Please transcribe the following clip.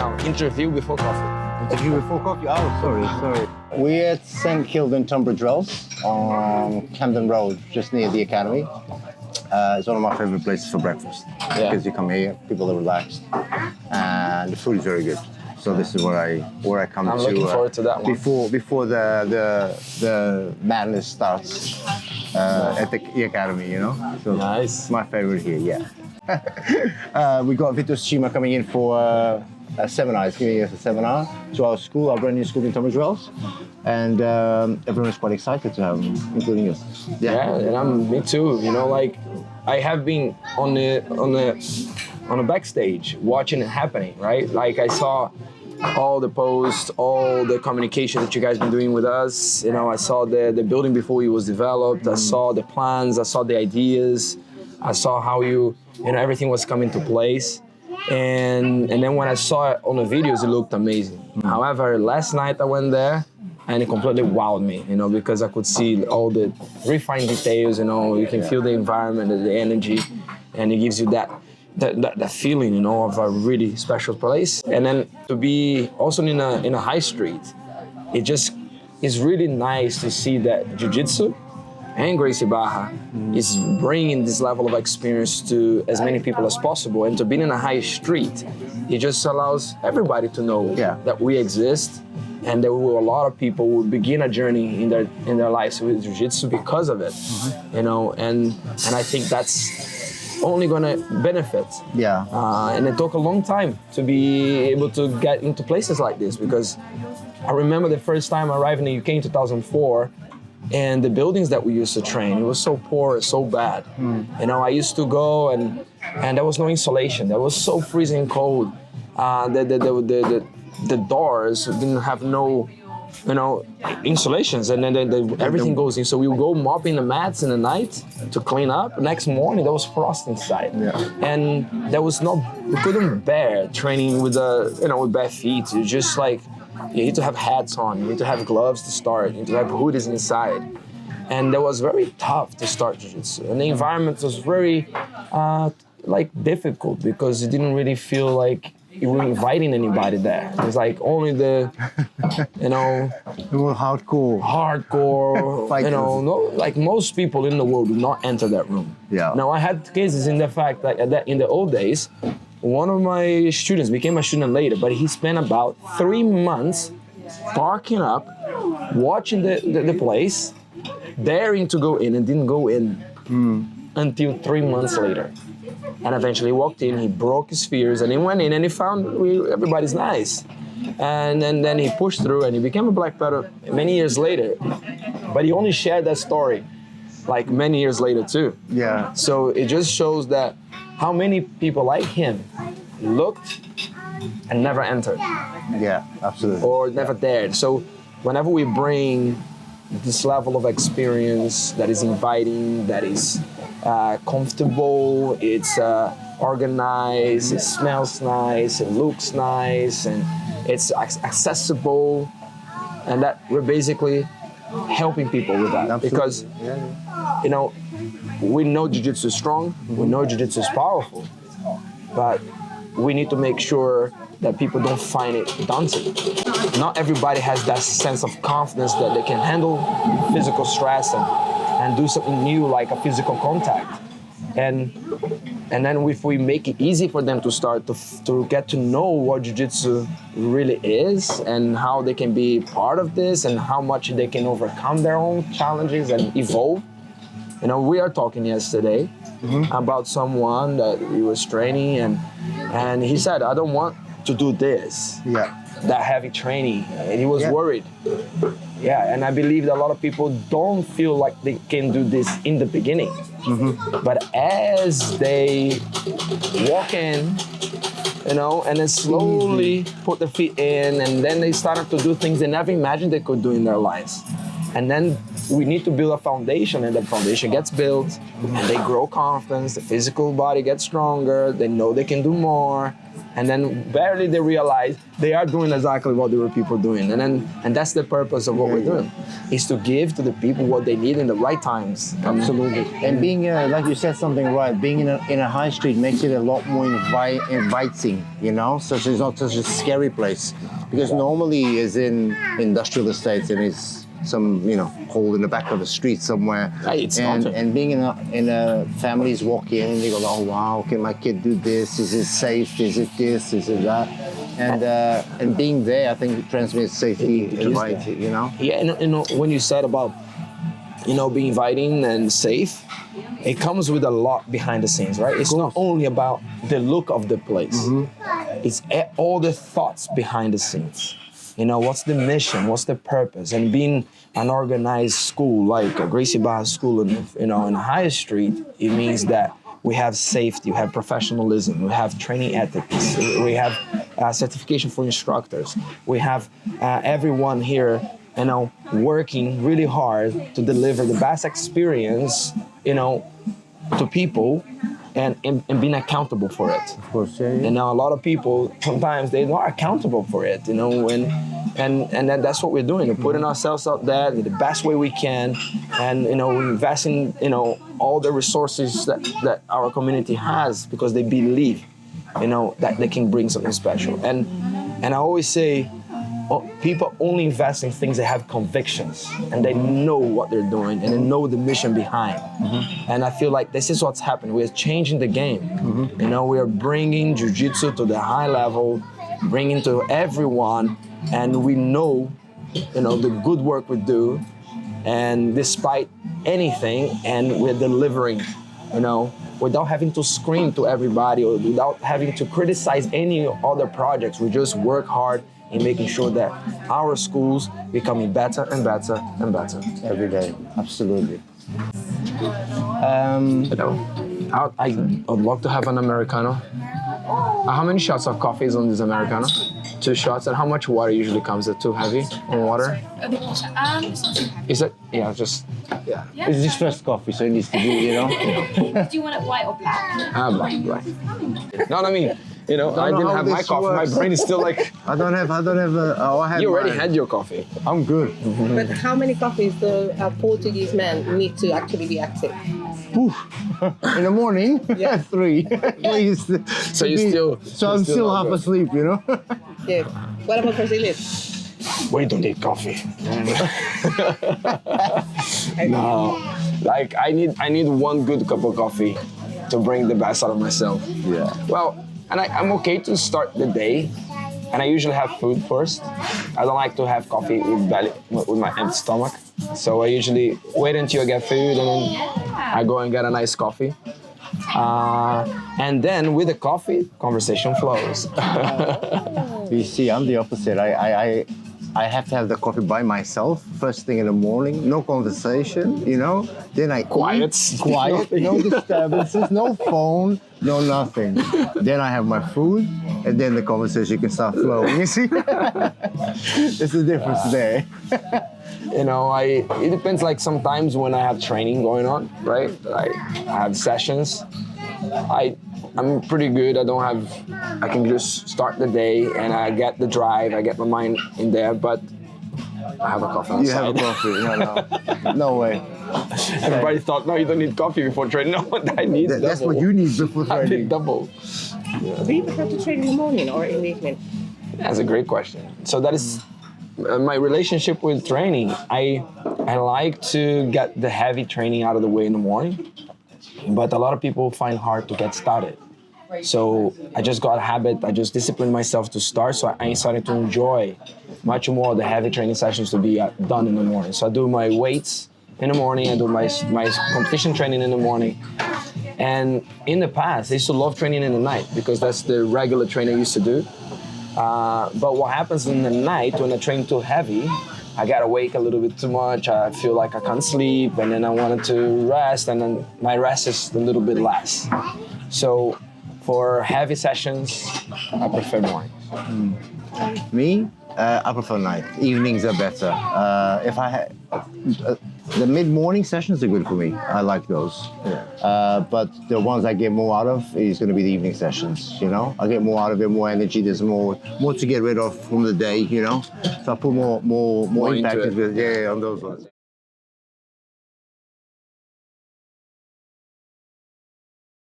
No, interview before coffee. Interview before coffee? Oh, sorry. We're at St Kilda Tunbridge Wells on Camden Road, just near the Academy. It's one of my favorite places for breakfast. Yeah. Because you come here, people are relaxed, and the food is very good. So this is where I come to. I'm looking forward to that one. Before the madness starts at the Academy, you know. So Nice. My favorite here, yeah. We got Vitor Schima coming in for a seminar. He's giving us a seminar to our school, our brand new school in Tunbridge Wells, and everyone's quite excited to have him, including us. Yeah, and me too. You know, like I have been on the backstage watching it happening, right? Like I saw all the posts, all the communication that you guys been doing with us. You know, I saw the building before it was developed. I saw the plans. I saw the ideas. I saw how you know, everything was coming to place. And then when I saw it on the videos, it looked amazing. However, last night I went there and it completely wowed me, you know, because I could see all the refined details, you know, you can feel the environment, the energy, and it gives you that feeling, you know, of a really special place. And then to be also in a high street, it just is really nice to see that Jiu-Jitsu and Gracie Barra is bringing this level of experience to as many people as possible. And to be in a high street, it just allows everybody to know that we exist, and there will a lot of people will begin a journey in their lives with Jiu-Jitsu because of it. You know, and I think that's only gonna benefit. Yeah. And it took a long time to be able to get into places like this, because I remember the first time I arrived in the UK in 2004, and the buildings that we used to train, it was so poor, so bad. You know, I used to go and there was no insulation. There was so freezing cold. The doors didn't have no, you know, insulations, and then everything goes in. So we would go mopping the mats in the night to clean up. Next morning, there was frost inside, and there was we couldn't bear training with with bare feet. It's just like, you need to have hats on, you need to have gloves to start, you need to have hoodies inside. And that was very tough to start Jiu-Jitsu. And the environment was very difficult, because it didn't really feel like you were inviting anybody there. It was like only the, you know, the more hardcore, fighters. You know, like most people in the world do not enter that room. Yeah. Now I had cases in the fact that in the old days, one of my students became a student later, but he spent about 3 months parking up, watching the place, daring to go in, and didn't go in until 3 months later. And eventually he walked in, he broke his fears, and he went in and he found everybody's nice. And then he pushed through and he became a black belt many years later. But he only shared that story like many years later too. Yeah. So it just shows that how many people like him looked and never entered. Yeah, absolutely. Or never dared. So whenever we bring this level of experience that is inviting, that is comfortable, it's organized, it smells nice, it looks nice, and it's accessible, and that we're basically helping people with that. Absolutely. Because you know, we know Jiu-Jitsu is strong, we know Jiu-Jitsu is powerful, but we need to make sure that people don't find it daunting. Not everybody has that sense of confidence that they can handle physical stress and do something new like a physical contact. And then if we make it easy for them to start to get to know what Jiu-Jitsu really is, and how they can be part of this, and how much they can overcome their own challenges and evolve. You know, we are talking yesterday about someone that he was training, and he said, I don't want to do this. Yeah. That heavy training. And he was worried. Yeah, and I believe that a lot of people don't feel like they can do this in the beginning. But as they walk in, you know, and then slowly put their feet in, and then they started to do things they never imagined they could do in their lives. And then we need to build a foundation, and the foundation gets built, and they grow confidence, the physical body gets stronger, they know they can do more, and then barely they realize they are doing exactly what there were people doing. And that's the purpose of what we're doing, is to give to the people what they need in the right times. Absolutely. And being, like you said something right, being in a high street makes it a lot more inviting, you know? So it's not such a scary place. Because normally it's in industrial estates and it's some, you know, hole in the back of the street somewhere. And being in a families walk in and they go, oh wow, can my kid do this? Is it safe? Is it this? Is it that? And being there, I think it transmits safety, inviting, you know? Yeah, and you know, when you said about, you know, being inviting and safe, it comes with a lot behind the scenes, right? It's not only about the look of the place. It's all the thoughts behind the scenes. You know, what's the mission? What's the purpose? And being an organized school like a Gracie Barra School, you know, in High Street, it means that we have safety, we have professionalism, we have training ethics, we have certification for instructors, we have everyone here, you know, working really hard to deliver the best experience, you know, to people, and being accountable for it. Of course, yeah. And now a lot of people, sometimes they're not accountable for it, you know, and then that's what we're doing. We're putting ourselves out there in the best way we can, and, you know, investing, you know, all the resources that our community has, because they believe, you know, that they can bring something special. And I always say, people only invest in things that have convictions and they know what they're doing and they know the mission behind. And I feel like this is what's happening. We're changing the game. You know, we are bringing jiu-jitsu to the high level, bringing to everyone, and we know, you know, the good work we do, and despite anything, and we're delivering, you know, without having to scream to everybody or without having to criticize any other projects. We just work hard in making sure that our schools becoming better and better and better every day. Absolutely. You know, I'd love to have an Americano. How many shots of coffee is on this Americano? 2 shots. And how much water usually comes? Is it too heavy on water? The water. It's not too heavy. Is it? Yeah, just. Yeah. It's his first coffee, so it needs to be, you know. Do you want it white or black? Black. No, I mean, you know, I didn't have my coffee. Works. My brain is still like. I don't have. I had. You already mine. had your coffee. I'm good. But how many coffees do Portuguese men need to actually be active? Oof. In the morning, 3. Please. So you still. So I'm still half asleep, you know. Yeah. What about Brazilians? We don't need coffee. No, like I need one good cup of coffee to bring the best out of myself. Yeah. Well, and I'm okay to start the day, and I usually have food first. I don't like to have coffee with my empty stomach. So I usually wait until I get food, and then I go and get a nice coffee. And then with the coffee, conversation flows. You see, I'm the opposite. I have to have the coffee by myself first thing in the morning. No conversation, you know. Then I Quiet, no disturbances, no phone, no nothing. Then I have my food, and then the conversation can start flowing. You see, there's a difference there. You know, it depends. Like sometimes when I have training going on, right? I have sessions. I'm pretty good. I can just start the day and I get the drive. I get my mind in there, but I have a coffee on the side. You have a coffee? No way. Everybody thought, no, you don't need coffee before training. No, I need double. That's what you need before I training. need double. Do you prefer to train in the morning or in the evening? That's a great question. So that is my relationship with training. I like to get the heavy training out of the way in the morning, but a lot of people find hard to get started. So I just got a habit. I just disciplined myself to start. So I started to enjoy much more the heavy training sessions to be done in the morning. So I do my weights in the morning. I do my competition training in the morning. And in the past, I used to love training in the night because that's the regular training I used to do. But what happens in the night when I train too heavy, I got awake a little bit too much. I feel like I can't sleep, and then I wanted to rest, and then my rest is a little bit less. So for heavy sessions, I prefer mornings. Me, I prefer night. Evenings are better. If I The mid-morning sessions are good for me. I like those. But the ones I get more out of is going to be the evening sessions. You know, I get more out of it, more energy. There's more to get rid of from the day. You know, so I put more More impact into it. on those ones.